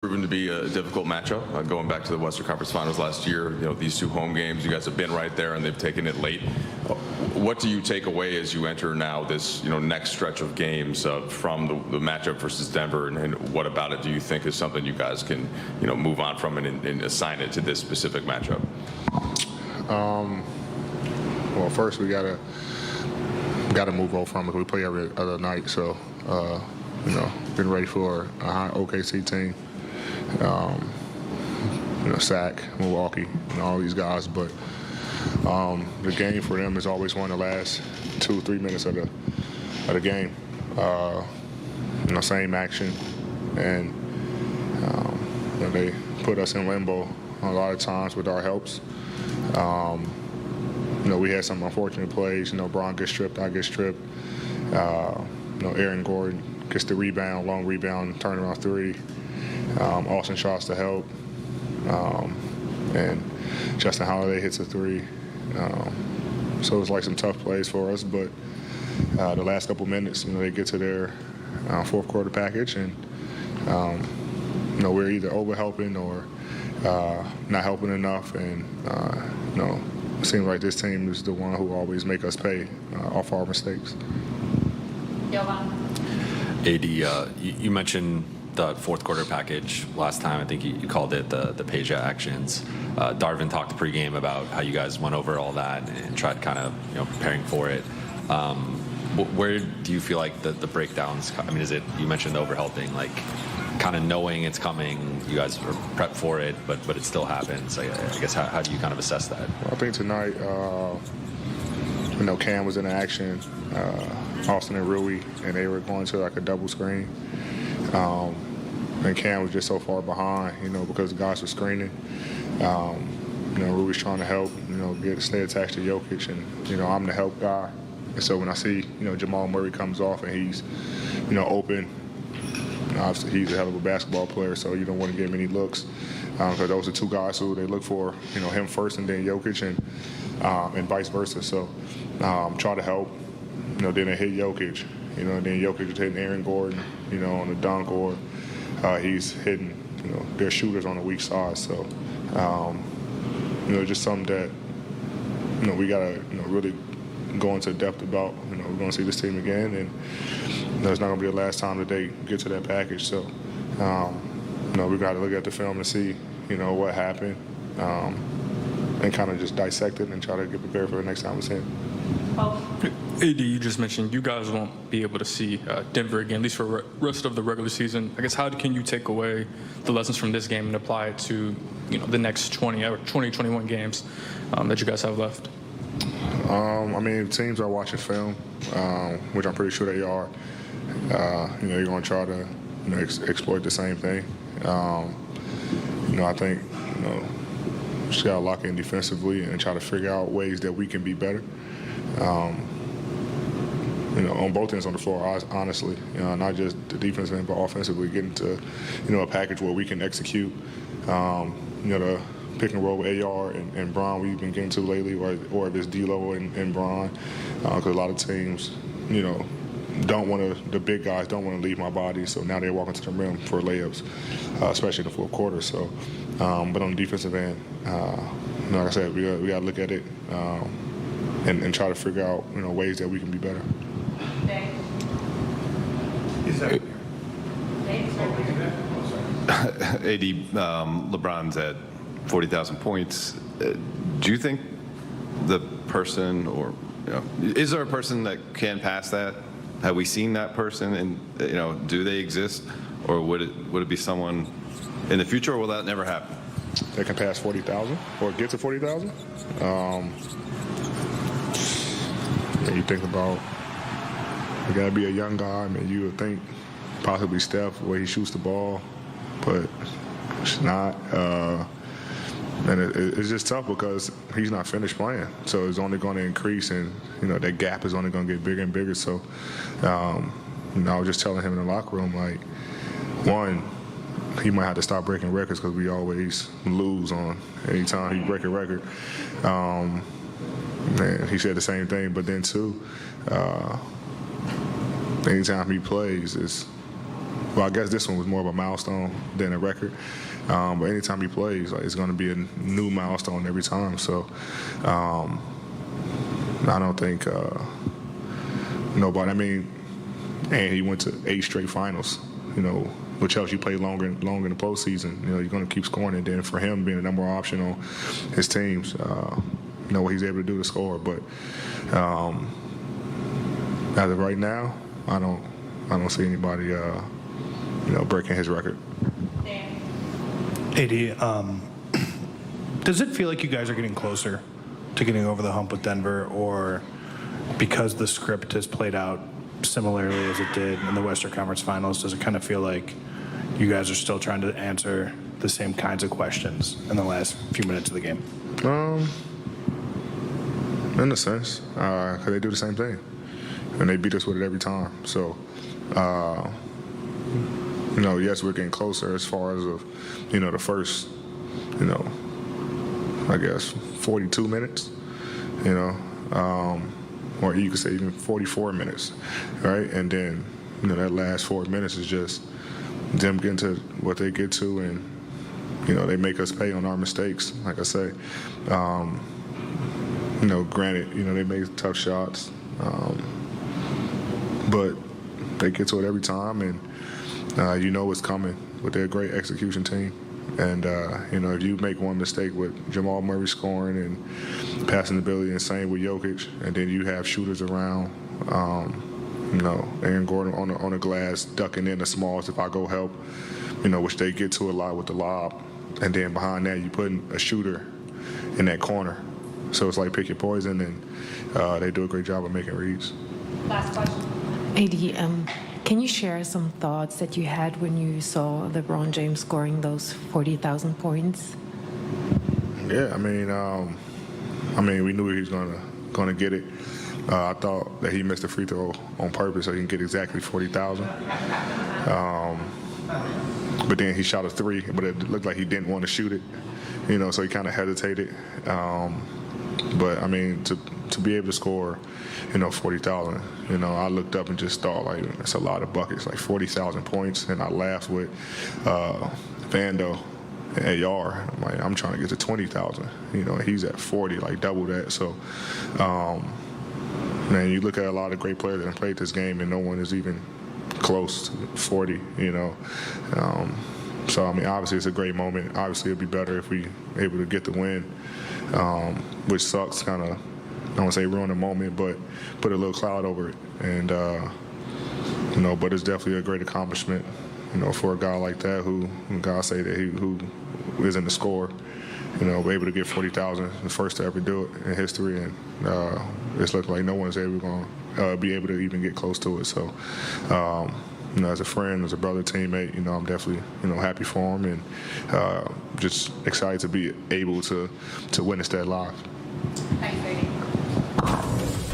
proven to be a difficult matchup. Going back to the Western Conference Finals last year, these 2 home games, you guys have been right there and they've taken it late. What do you take away as you enter now this next stretch of games from the matchup versus Denver, and what about it do you think is something you guys can move on from and assign it to this specific matchup? Well, first we gotta move on from it. We play every other night, so getting ready for a high OKC team. Sack, Milwaukee, all these guys, but the game for them is always one of the last 2-3 minutes of the game. Same action, and they put us in limbo a lot of times with our helps. We had some unfortunate plays. Braun gets stripped, I get stripped. Aaron Gordon gets the rebound, long rebound, turnaround 3. Austin shots to help. And Justin Holiday hits a 3. So it's like some tough plays for us, but the last couple minutes, they get to their fourth quarter package, and we're either over helping or not helping enough, and it seems like this team is the one who always make us pay off our mistakes. AD, you mentioned the fourth quarter package last time. I think you called it the Peja actions. Darvin talked pregame about how you guys went over all that and tried kind of preparing for it. Where do you feel like the breakdowns? I mean, is it, you mentioned overhelping, like kind of knowing it's coming, you guys are prepped for it, but it still happens. I guess how do you kind of assess that? Well, I think tonight, Cam was in action, Austin and Rui, and they were going to like a double screen. And Cam was just so far behind, because the guys were screening. Rui's trying to help, stay attached to Jokic, and, I'm the help guy. And so when I see, Jamal Murray comes off and he's, open, obviously he's a hell of a basketball player, so you don't want to give him any looks. Because those are 2 guys who they look for, him first and then Jokic, and vice versa. So try to help, then they hit Jokic, and then Jokic is hitting Aaron Gordon, on the dunk, or he's hitting, their shooters on the weak side. So, just something that, we got to, really go into depth about. We're going to see this team again, and it's not going to be the last time that they get to that package. So, we got to look at the film and see, what happened, and kind of just dissect it and try to get prepared for the next time we see it. AD, you just mentioned you guys won't be able to see Denver again, at least for the rest of the regular season. I guess how can you take away the lessons from this game and apply it to the next 20 or 21 games that you guys have left? Teams are watching film, which I'm pretty sure they are. You're going to try to exploit the same thing. I think just got to lock in defensively and try to figure out ways that we can be better. On both ends on the floor, honestly, not just the defense end, but offensively, getting to, a package where we can execute, the pick and roll with AR and Braun we've been getting to lately, or if it's D'Lo and Braun, because a lot of teams, the big guys don't want to leave my body, so now they're walking to the rim for layups, especially in the fourth quarter. So, but on the defensive end, like I said, we got to look at it and try to figure out, ways that we can be better. AD, LeBron's at 40,000 points. Do you think the person, or is there a person that can pass that? Have we seen that person, and do they exist, or would it be someone in the future, or will that never happen? That can pass 40,000 or get to 40,000. You think about, you gotta be a young guy. You would think possibly Steph, where he shoots the ball, but it's not. And it's just tough because he's not finished playing, so it's only going to increase, and that gap is only going to get bigger and bigger. So, I was just telling him in the locker room, like, one, he might have to stop breaking records because we always lose on any time he break a record. And he said the same thing, but then two, anytime he plays, it's well, I guess this one was more of a milestone than a record. But anytime he plays, like, it's going to be a new milestone every time. So I don't think nobody. I mean, and he went to 8 straight finals. You know, which helps you play longer in the postseason. You know, you're going to keep scoring, and then for him being the number one option on his teams, you know what he's able to do to score. But as of right now, I don't see anybody, you know, breaking his record. AD, does it feel like you guys are getting closer to getting over the hump with Denver, or because the script has played out similarly as it did in the Western Conference Finals, does it kind of feel like you guys are still trying to answer the same kinds of questions in the last few minutes of the game? In a sense, because they do the same thing, and they beat us with it every time. So, you know, yes, we're getting closer as far as you know, the first, you know, I guess 42 minutes, you know, or you could say even 44 minutes, right? And then, you know, that last 4 minutes is just them getting to what they get to, and, you know, they make us pay on our mistakes. Like I say, you know, granted, you know, they make tough shots, but they get to it every time, and you know what's coming with their great execution team. And, you know, if you make one mistake with Jamal Murray scoring and passing ability, and same with Jokic, and then you have shooters around, you know, Aaron Gordon on the glass, ducking in the smalls if I go help, you know, which they get to a lot with the lob. And then behind that, you put a shooter in that corner. So it's like pick your poison, and they do a great job of making reads. Last question. AD, can you share some thoughts that you had when you saw LeBron James scoring those 40,000 points? Yeah, I mean, we knew he was gonna get it. I thought that he missed a free throw on purpose so he can get exactly 40,000. But then he shot a 3, but it looked like he didn't want to shoot it, you know, so he kind of hesitated. But I mean, to be able to score, you know, 40,000, you know, I looked up and just thought, like, that's a lot of buckets, like 40,000 points. And I laughed with Vando and AR. I'm like, I'm trying to get to 20,000, you know, and he's at 40, like double that. So, man, you look at a lot of great players that have played this game, and no one is even close to 40, you know. So, I mean, obviously it's a great moment. Obviously it'd be better if we able to get the win, which sucks, kind of, I don't want to say ruin the moment, but put a little cloud over it. And, you know, but it's definitely a great accomplishment, you know, for a guy like that who God say that who isn't the scorer, you know, able to get 40,000, the first to ever do it in history. And it's looking like no one's ever going to be able to even get close to it. So, you know, as a friend, as a brother, teammate, you know, I'm definitely, you know, happy for him, and just excited to be able to witness that live. Thanks, Brady.